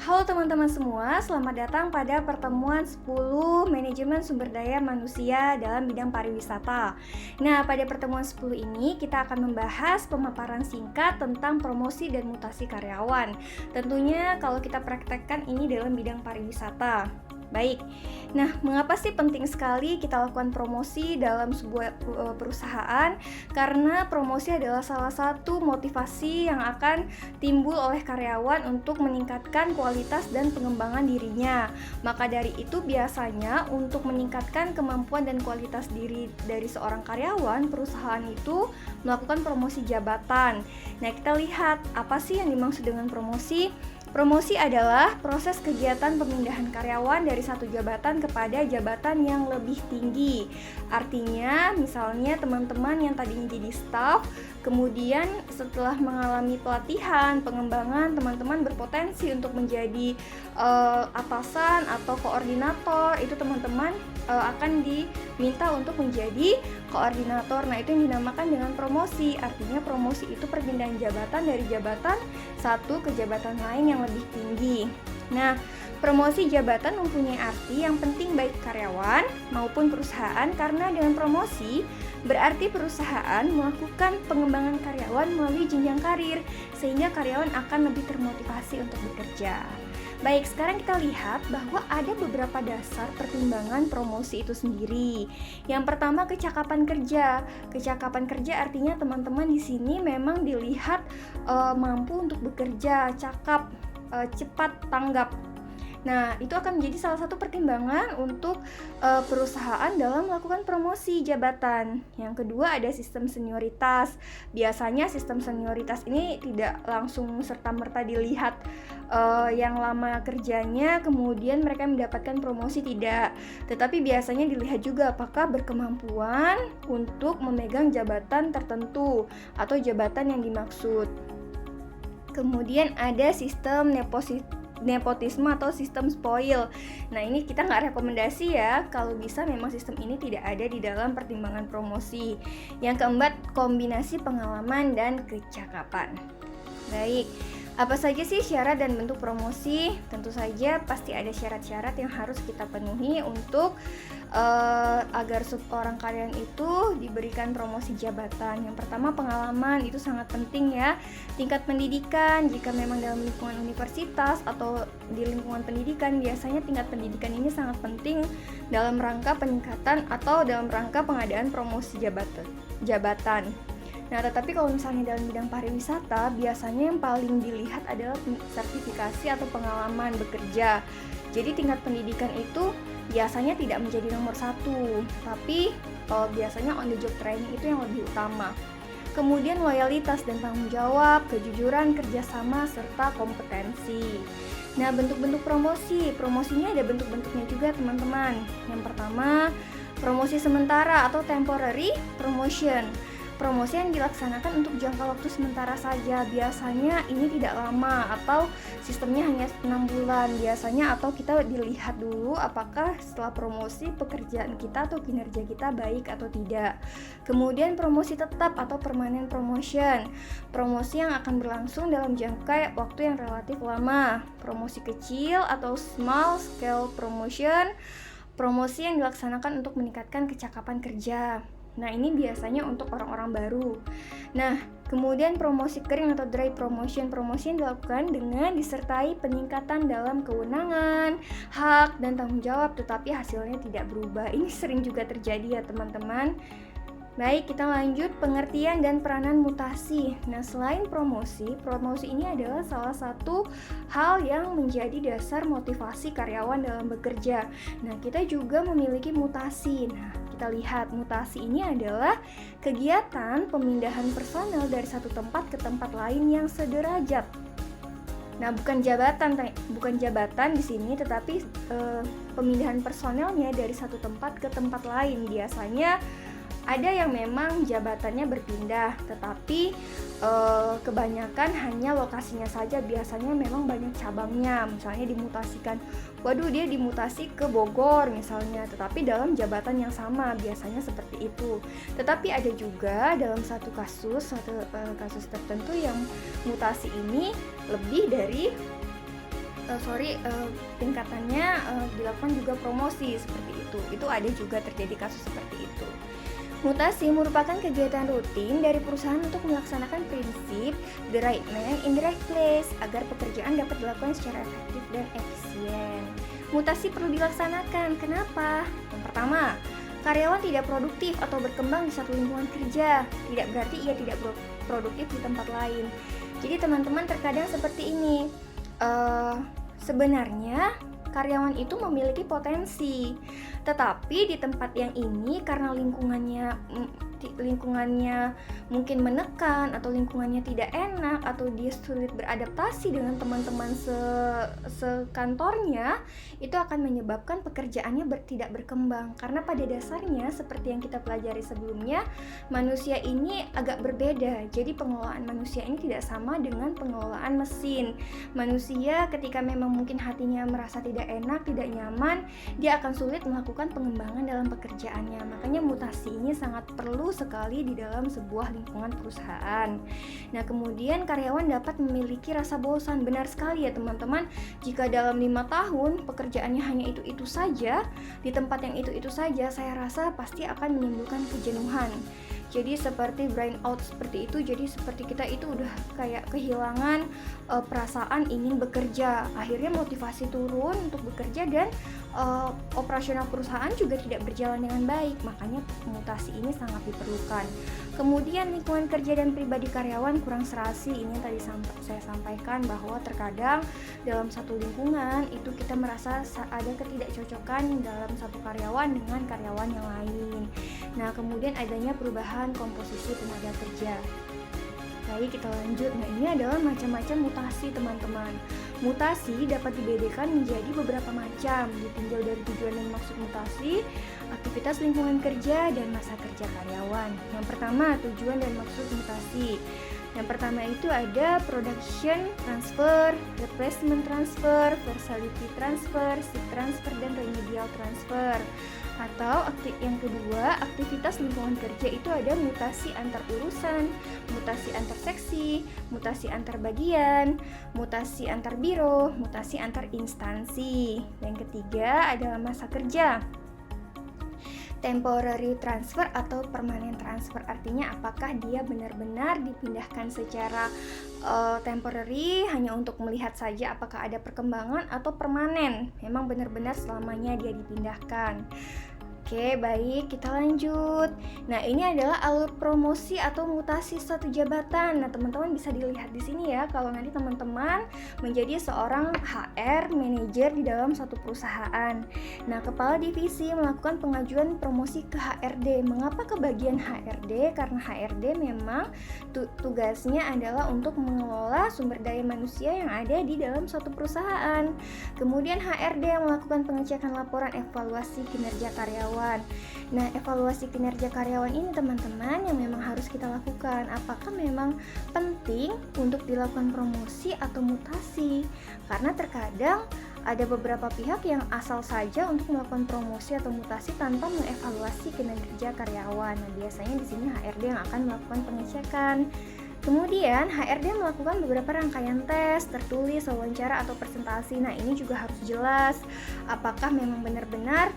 Halo teman-teman semua, selamat datang pada pertemuan 10 Manajemen Sumber Daya Manusia dalam bidang pariwisata. Nah, pada pertemuan 10 ini kita akan membahas pemaparan singkat tentang promosi dan mutasi karyawan. Tentunya kalau kita praktekkan ini dalam bidang pariwisata. Baik, nah mengapa sih penting sekali kita lakukan promosi dalam sebuah perusahaan? Karena promosi adalah salah satu motivasi yang akan timbul oleh karyawan untuk meningkatkan kualitas dan pengembangan dirinya. Maka dari itu biasanya untuk meningkatkan kemampuan dan kualitas diri dari seorang karyawan, perusahaan itu melakukan promosi jabatan. Nah, kita lihat apa sih yang dimaksud dengan promosi? Promosi adalah proses kegiatan pemindahan karyawan dari satu jabatan kepada jabatan yang lebih tinggi. Artinya, misalnya teman-teman yang tadinya jadi staf, kemudian setelah mengalami pelatihan, pengembangan, teman-teman berpotensi untuk menjadi atasan atau koordinator. Itu teman-teman akan diminta untuk menjadi koordinator. Nah, itu yang dinamakan dengan promosi. Artinya promosi itu perpindahan jabatan dari jabatan satu ke jabatan lain yang lebih tinggi. Nah, promosi jabatan mempunyai arti yang penting baik karyawan maupun perusahaan, karena dengan promosi berarti perusahaan melakukan pengembangan karyawan melalui jenjang karir, sehingga karyawan akan lebih termotivasi untuk bekerja. Baik, sekarang kita lihat bahwa ada beberapa dasar pertimbangan promosi itu sendiri. Yang pertama, kecakapan kerja. Kecakapan kerja artinya teman-teman di sini memang dilihat mampu untuk bekerja, cakap, cepat tanggap. Nah, itu akan menjadi salah satu pertimbangan untuk perusahaan dalam melakukan promosi jabatan. Yang kedua, ada sistem senioritas. Biasanya sistem senioritas ini tidak langsung serta-merta dilihat yang lama kerjanya, kemudian mereka mendapatkan promosi, tidak. Tetapi biasanya dilihat juga apakah berkemampuan untuk memegang jabatan tertentu atau jabatan yang dimaksud. Kemudian ada sistem nepotisme atau sistem spoil. Nah, ini kita nggak rekomendasi ya. Kalau bisa memang sistem ini tidak ada di dalam pertimbangan promosi. Yang keempat, kombinasi pengalaman dan kecakapan. Baik, apa saja sih syarat dan bentuk promosi? Tentu saja pasti ada syarat-syarat yang harus kita penuhi untuk agar seorang karyawan itu diberikan promosi jabatan. Yang pertama, pengalaman itu sangat penting ya. Tingkat pendidikan, jika memang dalam lingkungan universitas atau di lingkungan pendidikan, biasanya tingkat pendidikan ini sangat penting dalam rangka peningkatan atau dalam rangka pengadaan promosi jabatan. Nah, tetapi kalau misalnya dalam bidang pariwisata, biasanya yang paling dilihat adalah sertifikasi atau pengalaman bekerja. Jadi tingkat pendidikan itu biasanya tidak menjadi nomor satu, tapi biasanya on the job training itu yang lebih utama. Kemudian loyalitas dan tanggung jawab, kejujuran, kerjasama, serta kompetensi. Nah, bentuk-bentuk promosinya ada bentuk-bentuknya juga teman-teman. Yang pertama, promosi sementara atau temporary promotion. Promosi yang dilaksanakan untuk jangka waktu sementara saja, biasanya ini tidak lama atau sistemnya hanya 6 bulan biasanya, atau kita dilihat dulu apakah setelah promosi pekerjaan kita atau kinerja kita baik atau tidak. Kemudian promosi tetap atau permanent promotion, promosi yang akan berlangsung dalam jangka waktu yang relatif lama. Promosi kecil atau small scale promotion, promosi yang dilaksanakan untuk meningkatkan kecakapan kerja. Nah, ini biasanya untuk orang-orang baru. Nah, kemudian promosi kering atau dry promotion, promosi yang dilakukan dengan disertai peningkatan dalam kewenangan, hak, dan tanggung jawab, tetapi hasilnya tidak berubah. Ini sering juga terjadi ya teman-teman. Baik, kita lanjut pengertian dan peranan mutasi. Nah, selain promosi ini adalah salah satu hal yang menjadi dasar motivasi karyawan dalam bekerja. Nah, kita juga memiliki mutasi. Nah, kita lihat mutasi ini adalah kegiatan pemindahan personel dari satu tempat ke tempat lain yang sederajat. Nah, bukan jabatan di sini, tetapi pemindahan personelnya dari satu tempat ke tempat lain. Biasanya ada yang memang jabatannya berpindah, tetapi kebanyakan hanya lokasinya saja. Biasanya memang banyak cabangnya, misalnya dimutasikan. Dia dimutasi ke Bogor misalnya, tetapi dalam jabatan yang sama, biasanya seperti itu. Tetapi ada juga dalam satu kasus tertentu yang mutasi ini lebih dari tingkatannya dilakukan juga promosi seperti itu. Itu ada juga terjadi kasus seperti itu. Mutasi merupakan kegiatan rutin dari perusahaan untuk melaksanakan prinsip the right man in the right place agar pekerjaan dapat dilakukan secara efektif dan efisien. Mutasi perlu dilaksanakan. Kenapa? Yang pertama, karyawan tidak produktif atau berkembang di satu lingkungan kerja. Tidak berarti ia tidak produktif di tempat lain. Jadi teman-teman terkadang seperti ini. Sebenarnya karyawan itu memiliki potensi, tetapi di tempat yang ini karena lingkungannya mungkin menekan atau lingkungannya tidak enak atau dia sulit beradaptasi dengan teman-teman sekantornya, itu akan menyebabkan pekerjaannya tidak berkembang. Karena pada dasarnya seperti yang kita pelajari sebelumnya, manusia ini agak berbeda. Jadi pengelolaan manusia ini tidak sama dengan pengelolaan mesin. Manusia ketika memang mungkin hatinya merasa tidak enak, tidak nyaman, dia akan sulit melakukan pengembangan dalam pekerjaannya. Makanya mutasi ini sangat perlu sekali di dalam sebuah lingkungan perusahaan. Nah, kemudian karyawan dapat memiliki rasa bosan. Benar sekali ya teman-teman, jika dalam 5 tahun pekerjaannya hanya itu-itu saja, di tempat yang itu-itu saja, saya rasa pasti akan menimbulkan kejenuhan. Jadi seperti brain out seperti itu, jadi seperti kita itu udah kayak kehilangan perasaan ingin bekerja. Akhirnya motivasi turun untuk bekerja dan operasional perusahaan juga tidak berjalan dengan baik. Makanya mutasi ini sangat diperlukan. Kemudian lingkungan kerja dan pribadi karyawan kurang serasi. Ini yang tadi saya sampaikan bahwa terkadang dalam satu lingkungan itu kita merasa ada ketidakcocokan dalam satu karyawan dengan karyawan yang lain. Nah, kemudian adanya perubahan komposisi tenaga kerja. Baik, kita lanjut. Nah, ini adalah macam-macam mutasi, teman-teman. Mutasi dapat dibedakan menjadi beberapa macam, ditinjau dari tujuan dan maksud mutasi, aktivitas lingkungan kerja, dan masa kerja karyawan. Yang pertama, tujuan dan maksud mutasi. Yang pertama itu ada production transfer, replacement transfer, versatility transfer, shift transfer, dan remedial transfer. Atau yang kedua, aktivitas lingkungan kerja itu ada mutasi antar urusan, mutasi antar seksi, mutasi antar bagian, mutasi antar biro, mutasi antar instansi. Yang ketiga adalah masa kerja. Temporary transfer atau permanent transfer, artinya apakah dia benar-benar dipindahkan secara temporary hanya untuk melihat saja apakah ada perkembangan, atau permanen memang benar-benar selamanya dia dipindahkan. Oke, baik, kita lanjut. Nah, ini adalah alur promosi atau mutasi suatu jabatan. Nah, teman-teman bisa dilihat di sini ya, kalau nanti teman-teman menjadi seorang HR manager di dalam suatu perusahaan. Nah, kepala divisi melakukan pengajuan promosi ke HRD. Mengapa ke bagian HRD? Karena HRD memang tugasnya adalah untuk mengelola sumber daya manusia yang ada di dalam suatu perusahaan. Kemudian HRD melakukan pengecekan laporan evaluasi kinerja karyawan. Nah, evaluasi kinerja karyawan ini teman-teman yang memang harus kita lakukan. Apakah memang penting untuk dilakukan promosi atau mutasi? Karena terkadang ada beberapa pihak yang asal saja untuk melakukan promosi atau mutasi tanpa mengevaluasi kinerja karyawan. Nah, biasanya di sini HRD yang akan melakukan pengecekan. Kemudian HRD melakukan beberapa rangkaian tes, tertulis, wawancara, atau presentasi. Nah, ini juga harus jelas apakah memang benar-benar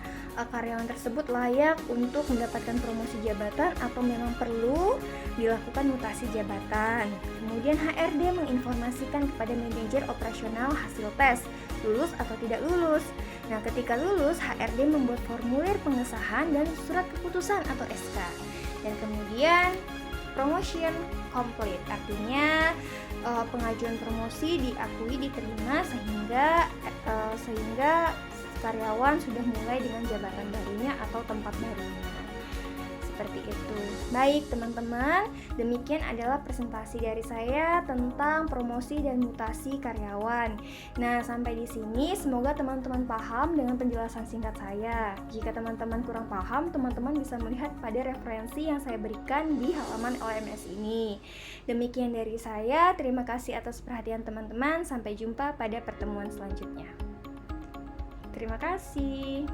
karyawan tersebut layak untuk mendapatkan promosi jabatan atau memang perlu dilakukan mutasi jabatan. Kemudian HRD menginformasikan kepada manajer operasional hasil tes, lulus atau tidak lulus. Nah, ketika lulus, HRD membuat formulir pengesahan dan surat keputusan atau SK. Dan kemudian promotion complete, artinya pengajuan promosi diakui diterima sehingga karyawan sudah mulai dengan jabatan barunya atau tempat barunya. Seperti itu. Baik teman-teman, demikian adalah presentasi dari saya tentang promosi dan mutasi karyawan. Nah, sampai di sini semoga teman-teman paham dengan penjelasan singkat saya. Jika teman-teman kurang paham, teman-teman bisa melihat pada referensi yang saya berikan di halaman LMS ini. Demikian dari saya, terima kasih atas perhatian teman-teman. Sampai jumpa pada pertemuan selanjutnya. Terima kasih.